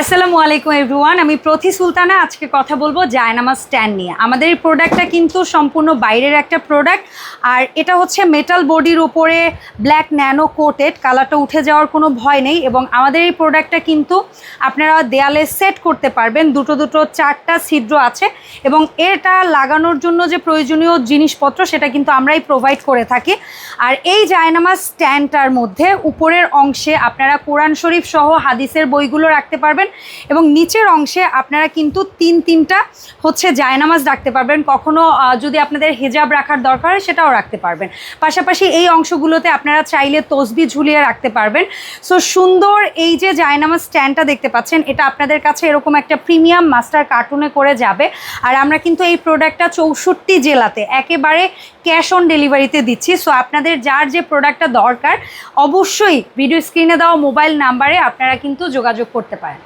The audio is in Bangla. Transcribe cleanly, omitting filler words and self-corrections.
আসসালামু আলাইকুম এভরিওয়ান, আমি প্রতি সুলতানা। আজকে কথা বলবো জায়নামাজ স্ট্যান্ড নিয়ে। আমাদের এই প্রোডাক্টটা কিন্তু সম্পূর্ণ বাইরের একটা প্রোডাক্ট, আর এটা হচ্ছে মেটাল বডির উপরে ব্ল্যাক ন্যানো কোটেড। কালারটা উঠে যাওয়ার কোনো ভয় নেই, এবং আমাদের এই প্রোডাক্টটা কিন্তু আপনারা দেয়ালে সেট করতে পারবেন। দুটো চারটা ছিদ্র আছে, এবং এটা লাগানোর জন্য যে প্রয়োজনীয় জিনিসপত্র সেটা কিন্তু আমরাই প্রোভাইড করে থাকি। আর এই জায়নামাজ স্ট্যান্ডটার মধ্যে উপরের অংশে আপনারা কোরআন শরীফ সহ হাদিসের বইগুলো রাখতে পারবেন, এবং নিচের অংশে আপনারা কিন্তু তিনটা হচ্ছে জায়নামাজ রাখতে পারবেন। কখনো যদি আপনাদের হিজাব রাখার দরকার হয় সেটাও রাখতে পারবেন। পাশাপাশি এই অংশগুলোতে আপনারা চাইলে তসবি ঝুলিয়ে রাখতে পারবেন। সো সুন্দর এই যে জায়নামাজ স্ট্যান্ডটা দেখতে পাচ্ছেন, এটা আপনাদের কাছে এরকম একটা প্রিমিয়াম মাস্টার কার্টুনে করে যাবে। আর আমরা কিন্তু এই প্রোডাক্টটা 64 জেলাতে একেবারে ক্যাশ অন ডেলিভারিতে দিচ্ছি। সো আপনাদের যার যে প্রোডাক্টটা দরকার অবশ্যই ভিডিও স্ক্রিনে দেওয়া মোবাইল নাম্বারে আপনারা কিন্তু যোগাযোগ করতে পারেন।